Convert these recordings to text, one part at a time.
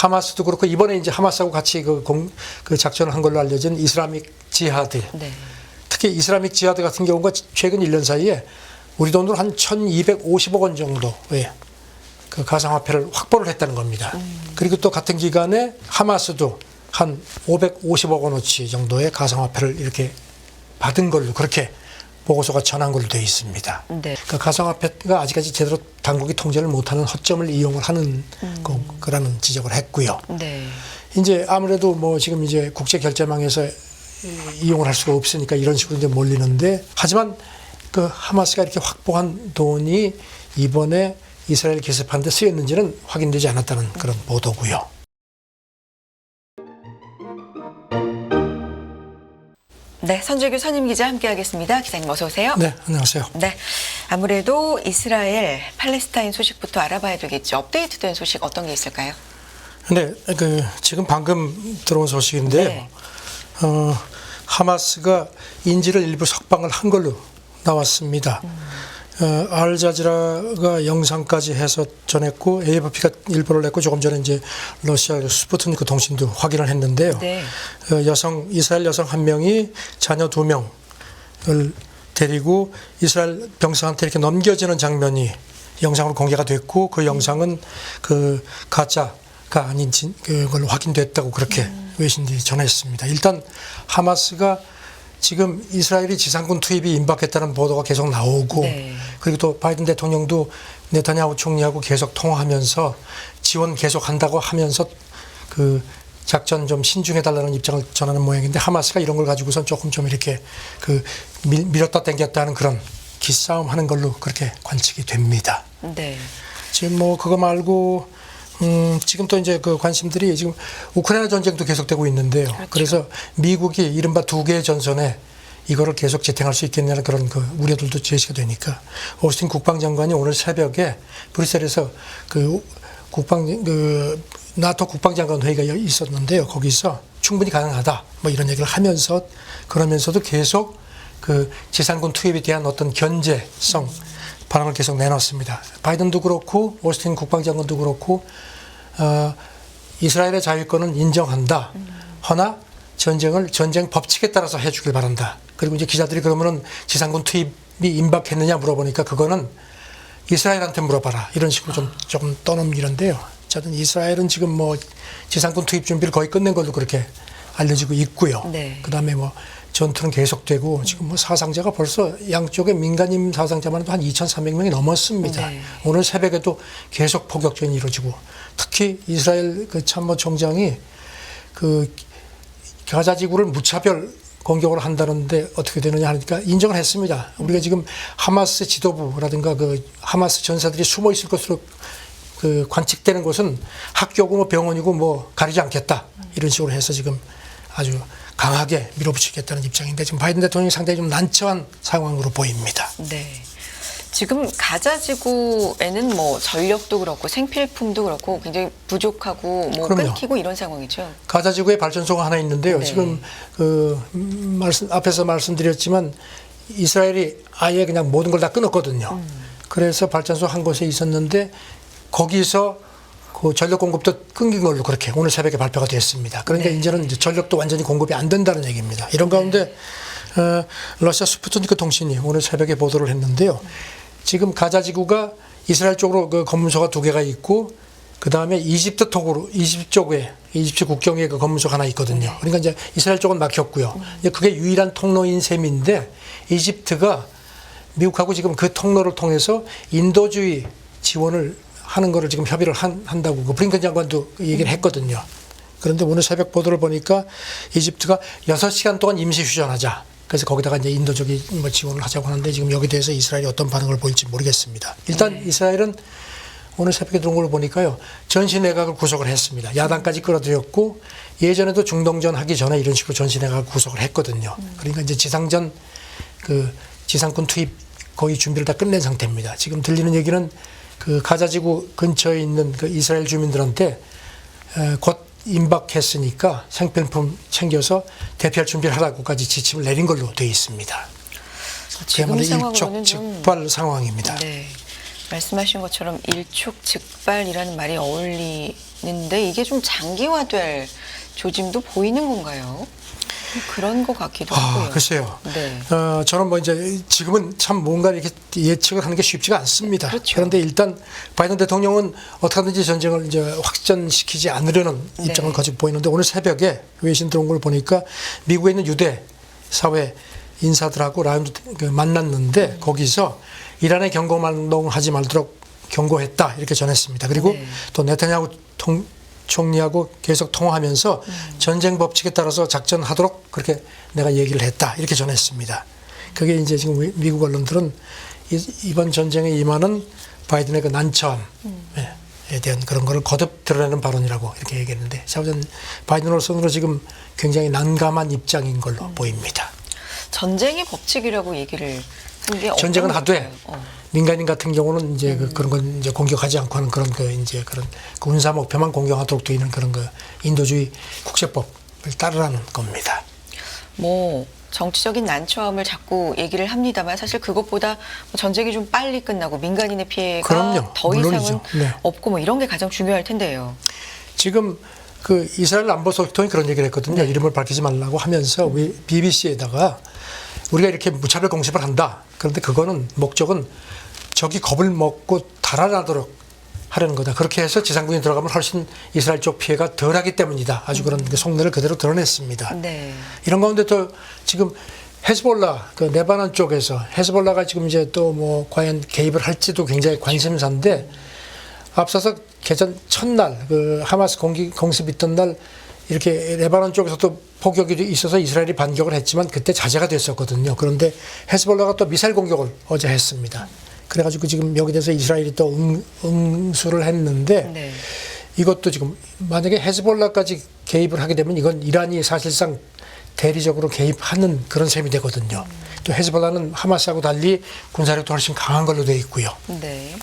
하마스도 그렇고 이번에 이제 하마스하고 같이 그 작전을 한 걸로 알려진 이슬라믹 지하드. 네. 특히 이슬라믹 지하드 같은 경우가 최근 1년 사이에 우리 돈으로 한 1,250억 원 정도의 그 가상화폐를 확보를 했다는 겁니다. 그리고 또 같은 기간에 하마스도 한 550억 원어치 정도의 가상화폐를 이렇게 받은 걸로 그렇게 보고서가 전한 걸로 되어 있습니다. 네. 그 가상화폐가 아직까지 제대로 당국이 통제를 못하는 허점을 이용을 하는 거라는 지적을 했고요. 네. 이제 아무래도 뭐 지금 이제 국제 결제망에서 이용을 할 수가 없으니까 이런 식으로 이제 몰리는데, 하지만 그 하마스가 이렇게 확보한 돈이 이번에 이스라엘 기습하는 데 쓰였는지는 확인되지 않았다는 그런 보도고요. 네, 선재규 선임 기자 함께하겠습니다. 기자님 어서 오세요. 네, 안녕하세요. 네, 아무래도 이스라엘, 팔레스타인 소식부터 알아봐야 되겠죠. 업데이트된 소식 어떤 게 있을까요? 네, 지금 방금 들어온 소식인데요. 네. 하마스가 인질을 일부 석방을 한 걸로 나왔습니다. 알자지라가 영상까지 해서 전했고 AFP가 일보를 냈고 조금 전에 이제 러시아 스푸트니크 통신도 확인을 했는데요. 네. 이스라엘 여성 한 명이 자녀 2명을 데리고 이스라엘 병사한테 이렇게 넘겨지는 장면이 영상으로 공개가 됐고, 그 영상은 그 가짜가 아닌 그걸로 확인됐다고 그렇게 외신들이 전했습니다. 일단 하마스가 지금 이스라엘이 지상군 투입이 임박했다는 보도가 계속 나오고, 네. 그리고 또 바이든 대통령도 네타냐후 총리하고 계속 통화하면서 지원 계속한다고 하면서 그 작전 좀 신중해달라는 입장을 전하는 모양인데, 하마스가 이런 걸 가지고선 조금 좀 이렇게 그 밀었다 당겼다 하는 그런 기싸움 하는 걸로 그렇게 관측이 됩니다. 네. 지금 뭐 그거 말고 지금 또 이제 그 관심들이 지금 우크라이나 전쟁도 계속되고 있는데요. 그렇죠. 그래서 미국이 이른바 2개의 전선에 이거를 계속 지탱할 수 있겠냐는 그런 그 우려들도 제시가 되니까, 오스틴 국방장관이 오늘 새벽에 브뤼셀에서 그 나토 국방장관 회의가 있었는데요. 거기서 충분히 가능하다 뭐 이런 얘기를 하면서, 그러면서도 계속 그 지상군 투입에 대한 어떤 견제성 반응을 계속 내놨습니다. 바이든도 그렇고 오스틴 국방장관도 그렇고 이스라엘의 자유권은 인정한다. 허나 전쟁 법칙에 따라서 해주길 바란다. 그리고 이제 기자들이 그러면은 지상군 투입이 임박했느냐 물어보니까 그거는 이스라엘한테 물어봐라. 이런 식으로 조금 떠넘기는데요. 저는 이스라엘은 지금 뭐 지상군 투입 준비를 거의 끝낸 걸로 그렇게 알려지고 있고요. 네. 그다음에 뭐 전투는 계속되고 지금 뭐 사상자가 벌써 양쪽의 민간인 사상자만 해도 한 2,300명이 넘었습니다. 네. 오늘 새벽에도 계속 포격전이 이루어지고, 특히 이스라엘 그 참모총장이 그 가자 지구를 무차별 공격을 한다는데 어떻게 되느냐 하니까 인정을 했습니다. 우리가 지금 하마스 지도부라든가 그 하마스 전사들이 숨어 있을 것으로 그 관측되는 곳은 학교고 뭐 병원이고 뭐 가리지 않겠다. 이런 식으로 해서 지금 아주 강하게 밀어붙이겠다는 입장인데, 지금 바이든 대통령이 상당히 좀 난처한 상황으로 보입니다. 네. 지금 가자 지구에는 뭐 전력도 그렇고 생필품도 그렇고 굉장히 부족하고 뭐 그럼요. 끊기고 이런 상황이죠. 가자 지구에 발전소가 하나 있는데요. 네. 지금 앞에서 말씀드렸지만 이스라엘이 아예 그냥 모든 걸 다 끊었거든요. 그래서 발전소 한 곳에 있었는데 거기서 그 전력 공급도 끊긴 걸로 그렇게 오늘 새벽에 발표가 됐습니다. 그러니까 네. 이제는 이제 전력도 완전히 공급이 안 된다는 얘기입니다. 이런 가운데 러시아 스푸트니크 통신이 오늘 새벽에 보도를 했는데요. 지금 가자 지구가 이스라엘 쪽으로 그 검문소가 2개가 있고, 그 다음에 이집트 쪽에 이집트 국경에 그 검문소가 하나 있거든요. 그러니까 이제 이스라엘 쪽은 막혔고요. 이제 그게 유일한 통로인 셈인데, 이집트가 미국하고 지금 그 통로를 통해서 인도주의 지원을 하는 거를 지금 협의를 한다고 그 블링컨 장관도 얘기를 했거든요. 그런데 오늘 새벽 보도를 보니까 이집트가 6시간 동안 임시 휴전하자. 그래서 거기다가 이제 인도적인 뭐 지원을 하자고 하는데, 지금 여기 대해서 이스라엘이 어떤 반응을 보일지 모르겠습니다. 일단 이스라엘은 오늘 새벽에 들어온 걸 보니까요, 전시내각을 구속을 했습니다. 야당까지 끌어들였고, 예전에도 중동전 하기 전에 이런 식으로 전시내각을 구속을 했거든요. 그러니까 이제 지상군 투입 거의 준비를 다 끝낸 상태입니다. 지금 들리는 얘기는 그 가자지구 근처에 있는 그 이스라엘 주민들한테 곧 임박했으니까 생필품 챙겨서 대피할 준비를 하라고까지 지침을 내린 걸로 되어 있습니다. 지금 상황으로는 좀 일촉즉발 상황입니다. 네. 말씀하신 것처럼 일촉즉발이라는 말이 어울리는데 이게 좀 장기화될 조짐도 보이는 건가요? 그런 것 같기도 하고요. 글쎄요. 네. 저는 뭐 이제 지금은 참 뭔가 이렇게 예측을 하는 게 쉽지가 않습니다. 그렇죠. 그런데 일단 바이든 대통령은 어떻게든지 전쟁을 이제 확전시키지 않으려는 네. 입장을 가지고 보이는데 오늘 새벽에 외신 들어온 걸 보니까 미국에 있는 유대 사회 인사들하고 라운드 만났는데 거기서 이란에 경고망동하지 말도록 경고했다 이렇게 전했습니다. 그리고 네. 또 네타냐후 총리하고 계속 통화하면서 전쟁 법칙에 따라서 작전하도록 그렇게 내가 얘기를 했다 이렇게 전했습니다. 그게 이제 지금 미국 언론들은 이번 전쟁에 임하는 바이든의 그 난처함에 대한 그런 거를 거듭 드러내는 발언이라고 이렇게 얘기했는데 사실은 바이든으로서는 지금 굉장히 난감한 입장인 걸로 보입니다. 전쟁의 법칙이라고 얘기를 한 게 전쟁은 하되 건가요? 민간인 같은 경우는 이제 그런 건 이제 공격하지 않고 하는 그런 이제 그런 군사 목표만 공격하도록 되어 있는 그런 인도주의 국제법을 따르라는 겁니다. 뭐 정치적인 난처함을 자꾸 얘기를 합니다만 사실 그것보다 전쟁이 좀 빨리 끝나고 민간인의 피해가 그럼요. 더 이상은 물론이죠. 네. 없고 뭐 이런 게 가장 중요할 텐데요. 지금 그 이스라엘 안보総統이 그런 얘기를 했거든요. 이름을 밝히지 말라고 하면서 BBC에다가 우리가 이렇게 무차별 공습을 한다. 그런데 그거는 목적은 적이 겁을 먹고 달아나도록 하려는 거다. 그렇게 해서 지상군이 들어가면 훨씬 이스라엘 쪽 피해가 덜하기 때문이다. 아주 그런 속내를 그대로 드러냈습니다. 네. 이런 가운데 또 지금 헤즈볼라 그 레바논 쪽에서 헤즈볼라가 지금 이제 또 뭐 과연 개입을 할지도 굉장히 관심사인데 앞서서 개전 첫날 그 하마스 공습 있던 날 이렇게 레바논 쪽에서도 포격이 있어서 이스라엘이 반격을 했지만 그때 자제가 됐었거든요. 그런데 헤즈볼라가 또 미사일 공격을 어제 했습니다. 그래가지고 지금 여기 대해서 이스라엘이 또 응수를 했는데 네. 이것도 지금 만약에 헤즈볼라까지 개입을 하게 되면 이건 이란이 사실상 대리적으로 개입하는 그런 셈이 되거든요. 또 헤즈볼라는 하마스하고 달리 군사력도 훨씬 강한 걸로 되어 있고요. 네.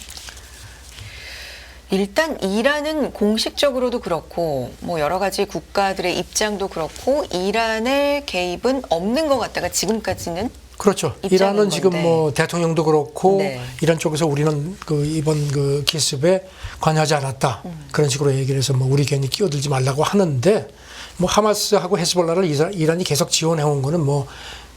일단 이란은 공식적으로도 그렇고 뭐 여러 가지 국가들의 입장도 그렇고 이란의 개입은 없는 것 같다가 지금까지는 그렇죠. 입장인 이란은 지금 건데. 뭐 대통령도 그렇고 네. 이란 쪽에서 우리는 그 이번 그 기습에 관여하지 않았다. 그런 식으로 얘기를 해서 뭐 우리 괜히 끼어들지 말라고 하는데 뭐 하마스하고 헤즈볼라를 이란이 계속 지원해 온 거는 뭐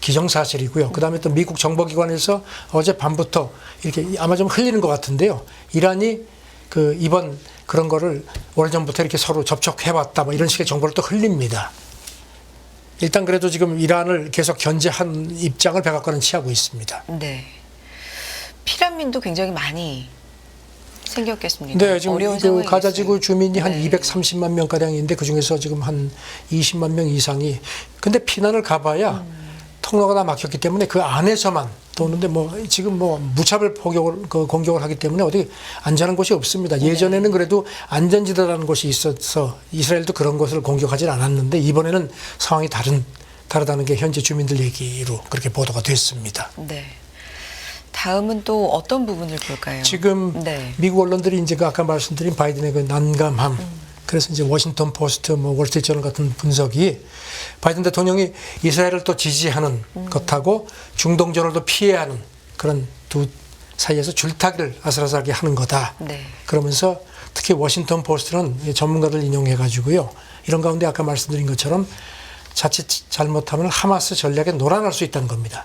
기정사실이고요. 그다음에 또 미국 정보기관에서 어제 밤부터 이렇게 아마 좀 흘리는 것 같은데요. 이란이 그 이번 그런 거를 오래전부터 이렇게 서로 접촉해왔다 뭐 이런 식의 정보를 또 흘립니다. 일단 그래도 지금 이란을 계속 견제한 입장을 백악관은 취하고 있습니다. 네. 피난민도 굉장히 많이 생겼겠습니다. 네, 지금 어려운 그 상황이겠어요. 가자지구 주민이 한 네. 230만 명 가량인데 그 중에서 지금 한 20만 명 이상이 근데 피난을 가봐야 통로가 다 막혔기 때문에 그 안에서만 도는데 뭐 지금 뭐 무차별 공격을 하기 때문에 어디 안전한 곳이 없습니다. 예전에는 그래도 안전지대라는 곳이 있어서 이스라엘도 그런 곳을 공격하지 않았는데 이번에는 상황이 다르다는 게 현재 주민들 얘기로 그렇게 보도가 됐습니다. 네. 다음은 또 어떤 부분을 볼까요? 지금 네. 미국 언론들이 이제 그 아까 말씀드린 바이든의 그 난감함 그래서 이제 워싱턴 포스트, 뭐 월스트리트저널 같은 분석이 바이든 대통령이 이스라엘을 또 지지하는 것하고 중동전을 피해하는 그런 두 사이에서 줄타기를 아슬아슬하게 하는 거다. 네. 그러면서 특히 워싱턴 포스트는 전문가들 인용해 가지고요. 이런 가운데 아까 말씀드린 것처럼 자칫 잘못하면 하마스 전략에 놀아날 수 있다는 겁니다.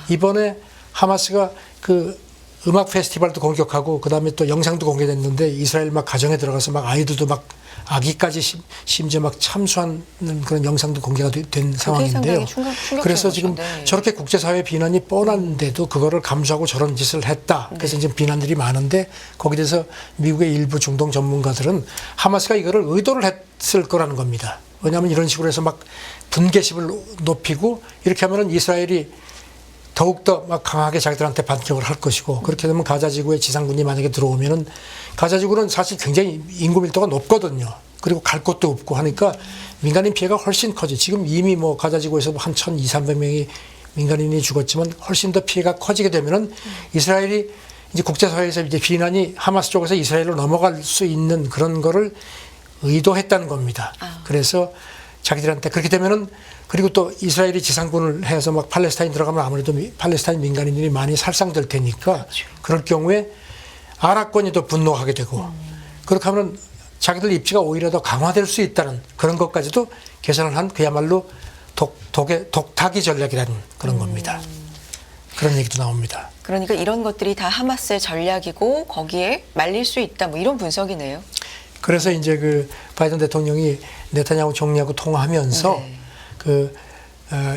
이번에 하마스가 그 음악 페스티벌도 공격하고 그다음에 또 영상도 공개됐는데 이스라엘 막 가정에 들어가서 막 아이들도 막 아기까지 심지어 막 참수하는 그런 영상도 공개가 된 상황인데요. 그래서 지금 네. 저렇게 국제사회 비난이 뻔한데도 그거를 감수하고 저런 짓을 했다. 그래서 이제 비난들이 많은데 거기에 대해서 미국의 일부 중동 전문가들은 하마스가 이거를 의도를 했을 거라는 겁니다. 왜냐하면 이런 식으로 해서 막 분개심을 높이고 이렇게 하면은 이스라엘이 더욱더 막 강하게 자기들한테 반격을 할 것이고 그렇게 되면 가자지구에 지상군이 만약에 들어오면은 가자지구는 사실 굉장히 인구 밀도가 높거든요. 그리고 갈 곳도 없고 하니까 민간인 피해가 훨씬 커지. 지금 이미 뭐 가자지구에서 한 1,200~300명이 민간인이 죽었지만 훨씬 더 피해가 커지게 되면은 이스라엘이 이제 국제사회에서 이제 비난이 하마스 쪽에서 이스라엘로 넘어갈 수 있는 그런 거를 의도했다는 겁니다. 그래서 자기들한테 그렇게 되면은 그리고 또 이스라엘이 지상군을 해서 막 팔레스타인 들어가면 아무래도 팔레스타인 민간인들이 많이 살상될 테니까 그럴 경우에 아랍권이 더 분노하게 되고 그렇게 하면 자기들 입지가 오히려 더 강화될 수 있다는 그런 것까지도 계산을 한 그야말로 독타기 전략이라는 그런 겁니다. 그런 얘기도 나옵니다. 그러니까 이런 것들이 다 하마스의 전략이고 거기에 말릴 수 있다. 뭐 이런 분석이네요. 그래서 이제 그 바이든 대통령이 네타냐후 총리하고 통화하면서 네.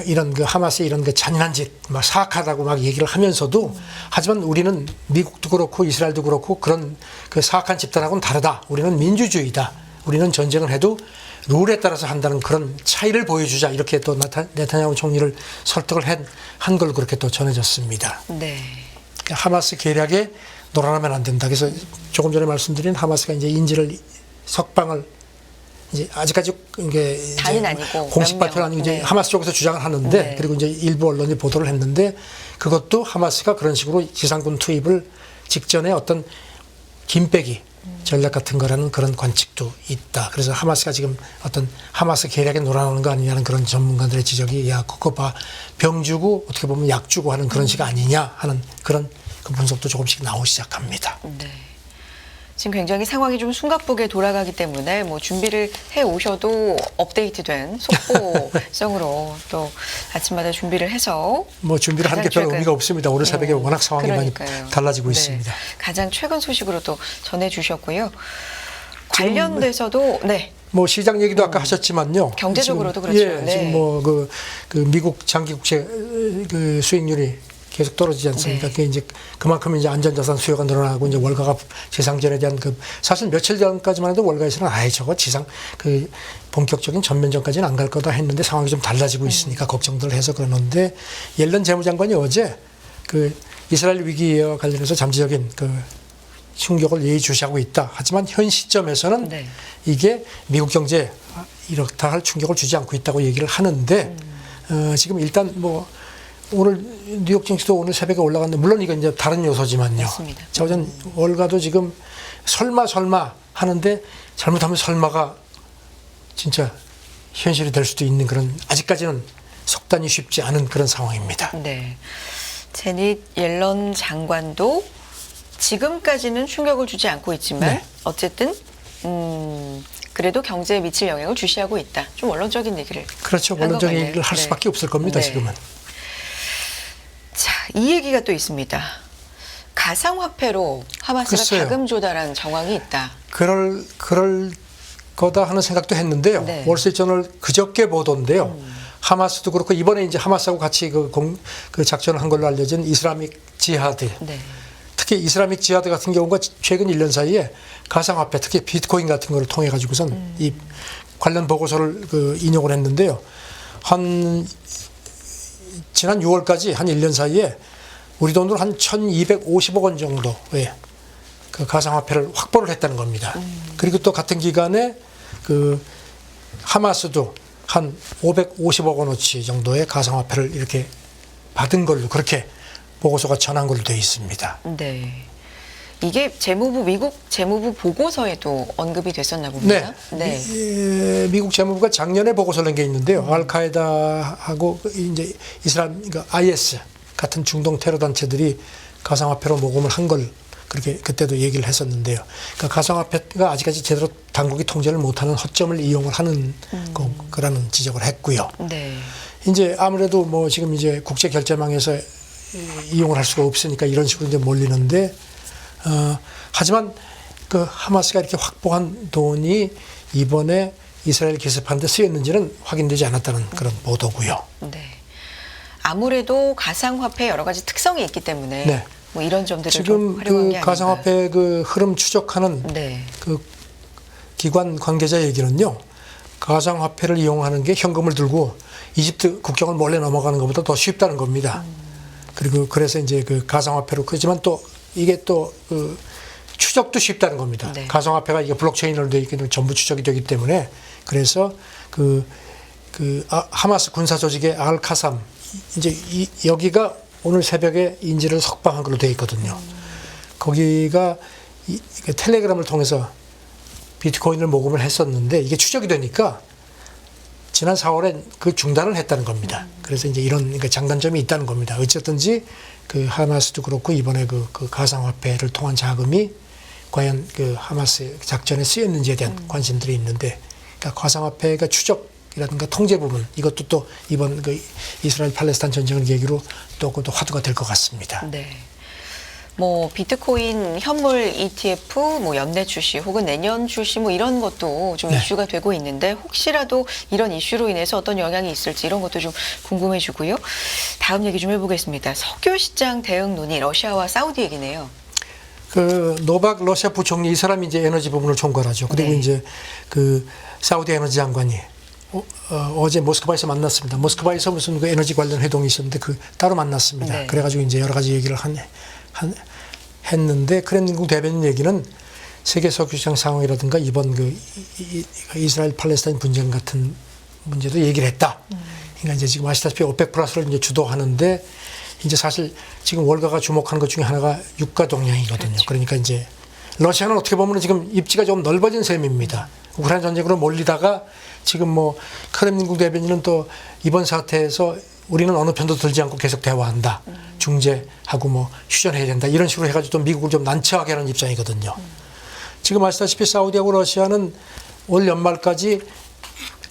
이런 그 하마스의 이런 그 잔인한 짓, 막 사악하다고 막 얘기를 하면서도 하지만 우리는 미국도 그렇고 이스라엘도 그렇고 그런 그 사악한 집단하고는 다르다. 우리는 민주주의다. 우리는 전쟁을 해도 룰에 따라서 한다는 그런 차이를 보여주자. 이렇게 또 네타냐후 총리를 설득을 한 걸 그렇게 또 전해졌습니다. 네. 하마스 계략에 놀아나면 안 된다. 그래서 조금 전에 말씀드린 하마스가 이제 인질을 석방을 이제 아직까지 이게 다는 아니고 공식 몇 발표는 명. 아니고 이제 네. 하마스 쪽에서 주장을 하는데 네. 그리고 이제 일부 언론이 보도를 했는데 그것도 하마스가 그런 식으로 지상군 투입을 직전에 어떤 김빼기 전략 같은 거라는 그런 관측도 있다. 그래서 하마스가 지금 어떤 하마스 계략에 놀아나는 거 아니냐는 그런 전문가들의 지적이 야 그거 봐 병 주고 어떻게 보면 약 주고 하는 그런 식 아니냐 하는 그런 그 분석도 조금씩 나오기 시작합니다. 네. 지금 굉장히 상황이 좀 숨가쁘게 돌아가기 때문에 뭐 준비를 해 오셔도 업데이트된 속보성으로 또 아침마다 준비를 해서 뭐 준비를 하는 게 별 의미가 없습니다. 오늘 새벽에 워낙 상황이 그러니까요. 많이 달라지고 네. 있습니다. 가장 최근 소식으로 또 전해주셨고요. 관련돼서도 네. 뭐 시장 얘기도 아까 하셨지만요. 경제적으로도 지금, 그렇죠. 예, 네. 지금 뭐 그 미국 장기 국채 그 수익률이 계속 떨어지지 않습니까? 네. 그게 이제 그만큼 이제 안전자산 수요가 늘어나고 이제 월가가 재상전에 대한 그 사실 며칠 전까지만 해도 월가에서는 아예 저거 그 본격적인 전면전까지는 안 갈 거다 했는데 상황이 좀 달라지고 있으니까 걱정들 해서 그러는데 옐런 재무장관이 어제 그 이스라엘 위기와 관련해서 잠재적인 그 충격을 예의주시하고 있다. 하지만 현 시점에서는 네. 이게 미국 경제에 이렇다 할 충격을 주지 않고 있다고 얘기를 하는데 지금 일단 뭐 오늘 뉴욕 증시도 오늘 새벽에 올라갔는데 물론 이건 이제 다른 요소지만요. 맞습니다. 자, 어전 월가도 지금 설마 하는데 잘못하면 설마가 진짜 현실이 될 수도 있는 그런 아직까지는 속단이 쉽지 않은 그런 상황입니다. 네. 제닛 옐런 장관도 지금까지는 충격을 주지 않고 있지만 네. 어쨌든 그래도 경제에 미칠 영향을 주시하고 있다. 좀 원론적인 얘기를 그렇죠. 한것 원론적인 같네요. 얘기를 할 네. 수밖에 없을 겁니다. 네. 지금은. 자, 이 얘기가 또 있습니다. 가상화폐로 하마스가 글쎄요. 자금 조달한 정황이 있다. 그럴 거다 하는 생각도 했는데요. 네. 월스트리트저널 그저께 보도인데요. 하마스도 그렇고 이번에 이제 하마스하고 같이 그 작전을 한 걸로 알려진 이슬라믹 지하드. 네. 특히 이슬라믹 지하드 같은 경우가 최근 1년 사이에 가상화폐, 특히 비트코인 같은 거를 통해 가지고선 이 관련 보고서를 인용을 했는데요. 지난 6월까지 한 1년 사이에 우리 돈으로 한 1,250억 원 정도의 그 가상화폐를 확보를 했다는 겁니다. 그리고 또 같은 기간에 그 하마스도 한 550억 원어치 정도의 가상화폐를 이렇게 받은 걸로 그렇게 보고서가 전한 걸로 되어 있습니다. 네. 이게 미국 재무부 보고서에도 언급이 됐었나 봅니다. 네. 미국 재무부가 작년에 보고서를 낸 게 있는데요. 알카에다하고 이제 이슬람, 그러니까 IS 같은 중동 테러 단체들이 가상화폐로 모금을 한 걸 그렇게 그때도 얘기를 했었는데요. 그러니까 가상화폐가 아직까지 제대로 당국이 통제를 못하는 허점을 이용을 하는 거라는 지적을 했고요. 네. 이제 아무래도 뭐 지금 이제 국제 결제망에서 이용을 할 수가 없으니까 이런 식으로 이제 몰리는데 하지만 그 하마스가 이렇게 확보한 돈이 이번에 이스라엘 기습하는 데 쓰였는지는 확인되지 않았다는 그런 보도고요. 네. 아무래도 가상화폐 여러 가지 특성이 있기 때문에 네. 뭐 이런 점들을 좀 지금 활용한 그 게 아닌가. 가상화폐 그 흐름 추적하는 네. 그 기관 관계자 얘기는요. 가상화폐를 이용하는 게 현금을 들고 이집트 국경을 몰래 넘어가는 것보다 더 쉽다는 겁니다. 그리고 그래서 이제 그 가상화폐로 그렇지만 또 이게 또 그 추적도 쉽다는 겁니다. 네. 가상화폐가 이게 블록체인으로 되어 있기 때문에 전부 추적이 되기 때문에 그래서 하마스 군사 조직의 알카삼 이제 여기가 오늘 새벽에 인질을 석방한 걸로 되어 있거든요. 거기가 텔레그램을 통해서 비트코인을 모금을 했었는데 이게 추적이 되니까 지난 4월에 그 중단을 했다는 겁니다. 그래서 이제 이런 그러니까 장단점이 있다는 겁니다. 어쨌든지 그 하마스도 그렇고 이번에 그 가상화폐를 통한 자금이 과연 그 하마스 작전에 쓰였는지에 대한 관심들이 있는데, 그러니까 가상화폐가 추적이라든가 통제 부분 이것도 또 이번 그 이스라엘 팔레스타인 전쟁을 계기로 또 그것도 화두가 될 것 같습니다. 네. 뭐 비트코인 현물 ETF, 뭐 연내 출시 혹은 내년 출시 뭐 이런 것도 좀 네. 이슈가 되고 있는데 혹시라도 이런 이슈로 인해서 어떤 영향이 있을지 이런 것도 좀 궁금해지고요. 다음 얘기 좀 해보겠습니다. 석유 시장 대응 논의 러시아와 사우디 얘기네요. 그 노박 러시아 부총리 이 사람이 이제 에너지 부분을 총괄하죠. 그리고 네. 이제 그 사우디 에너지 장관이 어제 모스크바에서 만났습니다. 모스크바에서 무슨 그 에너지 관련 회동이 있었는데 그 따로 만났습니다. 네. 그래가지고 이제 여러 가지 얘기를 했는데 크렘린궁 대변인 얘기는 세계 석유 시장 상황이라든가 이번 그 이스라엘 팔레스타인 분쟁 같은 문제도 얘기를 했다. 그러니까 이제 지금 아시다시피 오펙 플러스를 이제 주도하는데 이제 사실 지금 월가가 주목하는 것 중에 하나가 유가 동향이거든요. 그렇죠. 그러니까 이제 러시아는 어떻게 보면 지금 입지가 좀 넓어진 셈입니다. 우크라이나 전쟁으로 몰리다가 지금 뭐 크렘린궁 대변인은 또 이번 사태에서 우리는 어느 편도 들지 않고 계속 대화한다. 중재하고 뭐 휴전해야 된다. 이런 식으로 해가지고 좀 미국을 좀 난처하게 하는 입장이거든요. 지금 아시다시피 사우디하고 러시아는 올 연말까지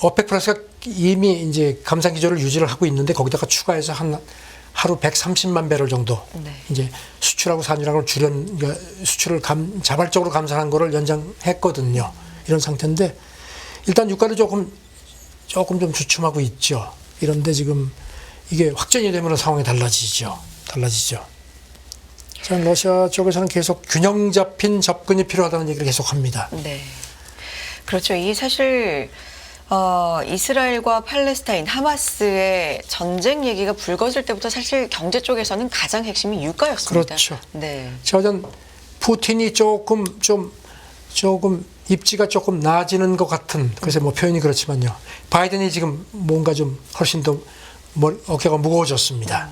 오펙 플러스가 이미 이제 감산 기조를 유지를 하고 있는데 거기다가 추가해서 한 하루 130만 배럴 정도 네. 이제 수출하고 산유량을 그러니까 수출을 자발적으로 감산한 거를 연장했거든요. 이런 상태인데 일단 유가를 조금 좀 주춤하고 있죠. 이런데 지금 이게 확전이 되면 상황이 달라지죠. 자, 러시아 쪽에서는 계속 균형 잡힌 접근이 필요하다는 얘기를 계속합니다. 네. 그렇죠. 이 사실 이스라엘과 팔레스타인 하마스의 전쟁 얘기가 불거질 때부터 사실 경제 쪽에서는 가장 핵심이 유가였습니다. 그렇죠. 네. 저전 푸틴이 조금 입지가 조금 나아지는 것 같은, 그래서 뭐 표현이 그렇지만요. 바이든이 지금 뭔가 좀 훨씬 더 어깨가 무거워졌습니다.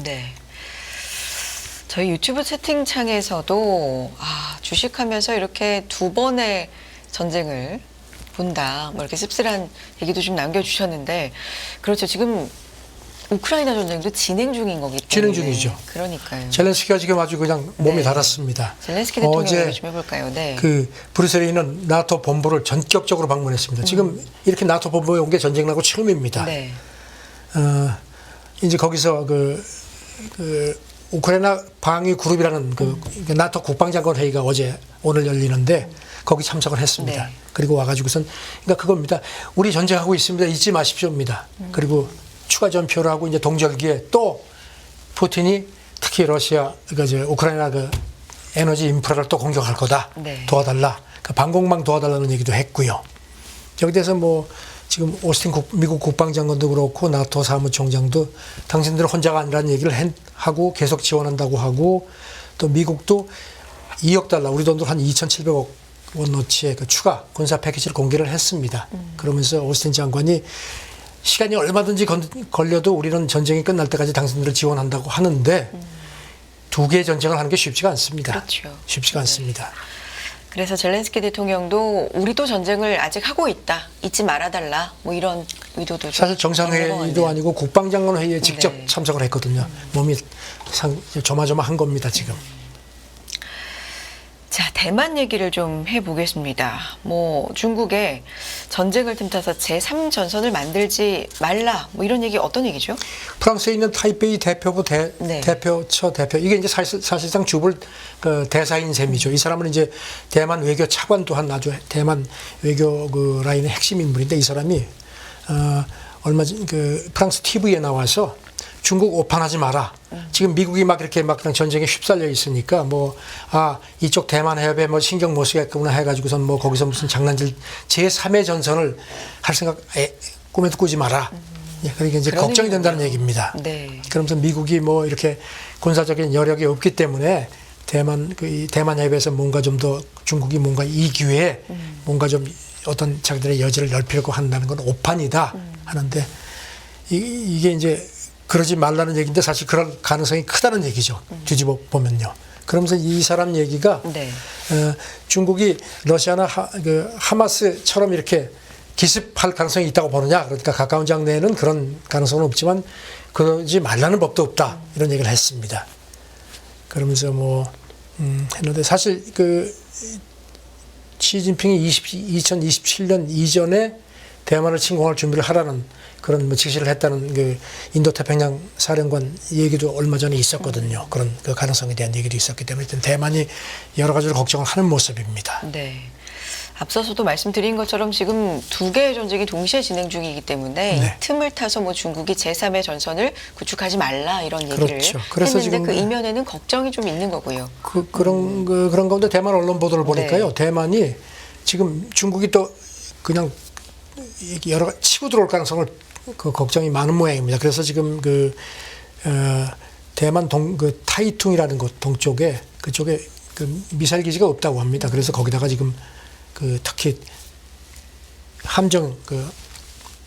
네. 저희 유튜브 채팅창에서도 주식하면서 이렇게 두 번의 전쟁을 본다, 뭐 이렇게 씁쓸한 얘기도 좀 남겨주셨는데, 그렇죠. 지금 우크라이나 전쟁도 진행 중인 거기 때문에. 진행 중이죠. 그러니까요. 젤렌스키가 지금 아주 그냥 몸이 네. 달았습니다. 젤렌스키 대통령 어제 얘기 좀 해볼까요? 네. 그 브뤼셀에 있는 나토 본부를 전격적으로 방문했습니다. 지금 이렇게 나토 본부에 온 게 전쟁 나고 처음입니다. 네. 이제 거기서 그 우크라이나 방위 그룹이라는 그 나토 국방장관 회의가 오늘 열리는데 거기 참석을 했습니다. 네. 그리고 와가지고선 그러니까 그겁니다. 우리 전쟁하고 있습니다. 잊지 마십시오입니다. 그리고 추가 전표를 하고 이제 동절기에 또 푸틴이 특히 러시아 그러니까 이제 우크라이나 그 에너지 인프라를 또 공격할 거다. 네. 도와달라. 그 방공망 도와달라는 얘기도 했고요. 여기 대해서 뭐 지금 오스틴 미국 국방장관도 그렇고 나토 사무총장도 당신들 혼자가 아니라는 얘기를 하고 계속 지원한다고 하고, 또 미국도 2억 달러 우리 돈으로 한 2,700억 원어치의 그 추가 군사 패키지를 공개를 했습니다. 그러면서 오스틴 장관이 시간이 얼마든지 걸려도 우리는 전쟁이 끝날 때까지 당신들을 지원한다고 하는데 두 개의 전쟁을 하는 게 쉽지가 않습니다. 그렇죠. 쉽지가 않습니다. 그래서 젤렌스키 대통령도 우리도 전쟁을 아직 하고 있다, 잊지 말아달라, 뭐 이런 의도도 좀 사실 있는 것 정상회의도 같네요. 아니고 국방장관 회의에 직접 네. 참석을 했거든요. 몸이 조마조마한 겁니다 지금. 자, 대만 얘기를 좀 해보겠습니다. 뭐 중국에 전쟁을 틈타서 제3전선을 만들지 말라, 뭐 이런 얘기 어떤 얘기죠? 프랑스에 있는 타이베이 대표부 네. 대표처 대표 이게 이제 사실상 주불 그 대사인 셈이죠. 이 사람은 이제 대만 외교 차관 또한 아주 대만 외교 그 라인의 핵심 인물인데 이 사람이 얼마 전 그 프랑스 TV에 나와서 중국 오판하지 마라. 지금 미국이 막 이렇게 막 전쟁에 휩쓸려 있으니까 이쪽 대만 해협에 뭐 신경 못 쓰겠구나 해가지고선 뭐 거기서 무슨 장난질 제3의 전선을 할 생각 꿈에도 꾸지 마라. 그러니까 이제 걱정이 된다는 얘기입니다. 네. 그러면서 미국이 뭐 이렇게 군사적인 여력이 없기 때문에 대만 해협에서 뭔가 좀 더 중국이 뭔가 이 기회에 뭔가 좀 어떤 자기들의 여지를 넓히려고 한다는 건 오판이다 하는데 이게 이제 그러지 말라는 얘기인데 사실 그럴 가능성이 크다는 얘기죠. 뒤집어 보면요. 그러면서 이 사람 얘기가 네. 중국이 러시아나 하마스처럼 이렇게 기습할 가능성이 있다고 보느냐. 그러니까 가까운 장래에는 그런 가능성은 없지만 그러지 말라는 법도 없다. 이런 얘기를 했습니다. 그러면서 뭐 했는데 사실 그 시진핑이 2027년 이전에 대만을 침공할 준비를 하라는 그런 뭐 지시를 했다는 그 인도태평양 사령관 얘기도 얼마 전에 있었거든요. 그런 그 가능성에 대한 얘기도 있었기 때문에 일단 대만이 여러 가지로 걱정을 하는 모습입니다. 네. 앞서서도 말씀드린 것처럼 지금 두 개의 전쟁이 동시에 진행 중이기 때문에 네. 이 틈을 타서 뭐 중국이 제3의 전선을 구축하지 말라 이런 얘기를 그렇죠. 그래서 했는데 지금 그 이면에는 걱정이 좀 있는 거고요. 그런 가운데 대만 언론 보도를 보니까요. 네. 대만이 지금 중국이 또 그냥 여러 가지 치고 들어올 가능성을 그 걱정이 많은 모양입니다. 그래서 지금 대만 그 타이퉁이라는 곳 동쪽에 그쪽에 그 미사일 기지가 없다고 합니다. 그래서 거기다가 지금 그 특히 함정 그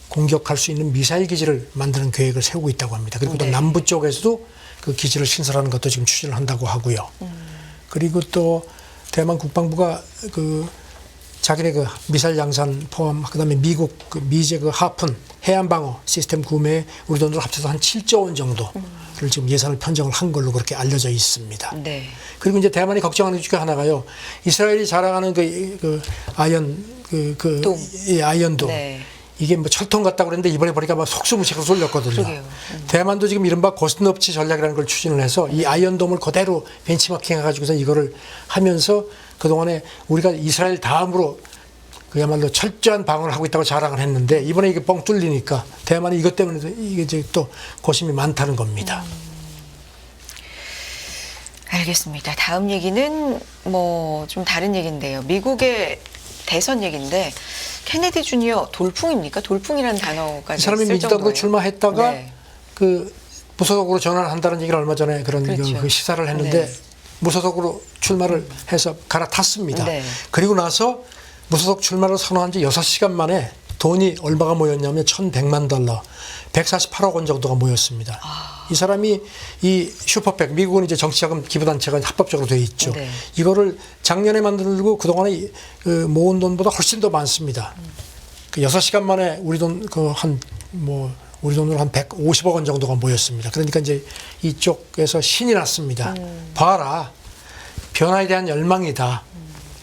공격할 수 있는 미사일 기지를 만드는 계획을 세우고 있다고 합니다. 그리고 또 네. 남부 쪽에서도 그 기지를 신설하는 것도 지금 추진을 한다고 하고요. 그리고 또 대만 국방부가 그 자기네 그 미사일 양산 포함 그다음에 미국 그 미제 그 하푼 해안 방어 시스템 구매에 우리 돈으로 합쳐서 한 7조 원 정도를 지금 예산을 편성을 한 걸로 그렇게 알려져 있습니다. 네. 그리고 이제 대만이 걱정하는 것 중에 하나가요. 이스라엘이 자랑하는 그 아이언 돔. 이 아이언돔. 네. 이게 뭐 철통 같다고 그랬는데 이번에 보니까 막 속수무책으로 쏠렸거든요. 그러게요. 대만도 지금 이른바 고스톱치 전략이라는 걸 추진을 해서 이 아이언돔을 그대로 벤치마킹 해가지고서 이거를 하면서 그동안에 우리가 이스라엘 다음으로 그야말로 철저한 방어를 하고 있다고 자랑을 했는데 이번에 이게 뻥 뚫리니까 대만이 이것 때문에 이게 이제 또 고심이 많다는 겁니다. 알겠습니다. 다음 얘기는 뭐 좀 다른 얘기인데요. 미국의 대선 얘기인데 케네디 주니어 돌풍입니까? 돌풍이라는 단어까지 이 사람이 쓸 민주당으로 정도예요. 출마했다가 네. 그 무소속으로 전환한다는 얘기를 얼마 전에 그런 그렇죠. 그 시사를 했는데 네. 무소속으로 출마를 해서 갈아탔습니다. 네. 그리고 나서 무소속 출마를 선언한 지 6시간 만에 돈이 얼마가 모였냐면 $1,100만, 148억 원 정도가 모였습니다. 이 사람이 이 슈퍼팩, 미국은 이제 정치자금 기부단체가 합법적으로 돼 있죠. 네. 이거를 작년에 만들고 그동안에 그 모은 돈보다 훨씬 더 많습니다. 그 6시간 만에 우리 돈 우리 돈으로 한 150억 원 정도가 모였습니다. 그러니까 이제 이쪽에서 신이 났습니다. 봐라. 변화에 대한 열망이다.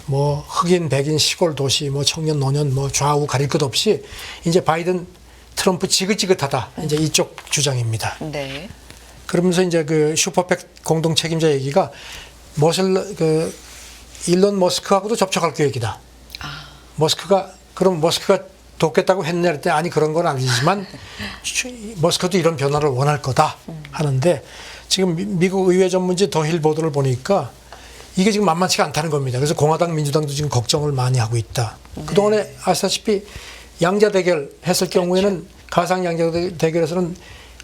뭐 흑인, 백인, 시골 도시, 뭐 청년, 노년, 뭐 좌우 가릴 것 없이 이제 바이든, 트럼프 지긋지긋하다. 이제 이쪽 주장입니다. 네. 그러면서 이제 그 슈퍼팩 공동 책임자 얘기가 일론 머스크하고도 접촉할 계획이다. 그럼 머스크가 돕겠다고 했냐 그랬더니 아니 그런 건 아니지만 머스크도 이런 변화를 원할 거다 하는데 지금 미국 의회 전문지 더힐 보도를 보니까 이게 지금 만만치가 않다는 겁니다. 그래서 공화당, 민주당도 지금 걱정을 많이 하고 있다. 네. 그동안에 아시다시피 양자 대결 했을 경우에는 가상 양자 대결에서는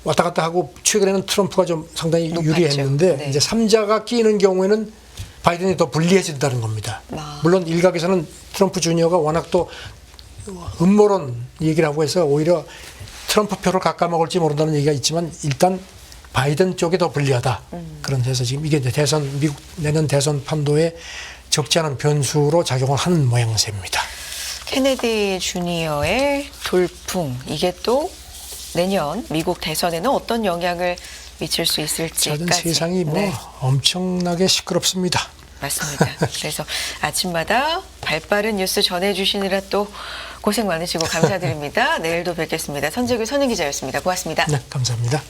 왔다 갔다 하고 최근에는 트럼프가 좀 상당히 높았죠. 유리했는데 네. 이제 3자가 끼는 경우에는 바이든이 더 불리해진다는 겁니다. 물론 일각에서는 트럼프 주니어가 워낙 또 음모론 얘기를 하고 해서 오히려 트럼프 표를 깎아먹을지 모른다는 얘기가 있지만 일단 바이든 쪽이 더 불리하다. 그런 데서 지금 이게 이제 미국 내년 대선 판도에 적지 않은 변수로 작용을 하는 모양새입니다. 케네디 주니어의 돌풍 이게 또 내년 미국 대선에는 어떤 영향을 미칠 수 있을지까지. 전 세상이 뭐 네. 엄청나게 시끄럽습니다. 맞습니다. 그래서 아침마다 발빠른 뉴스 전해주시느라 또 고생 많으시고 감사드립니다. 내일도 뵙겠습니다. 선재규 선임 기자였습니다. 고맙습니다. 네, 감사합니다.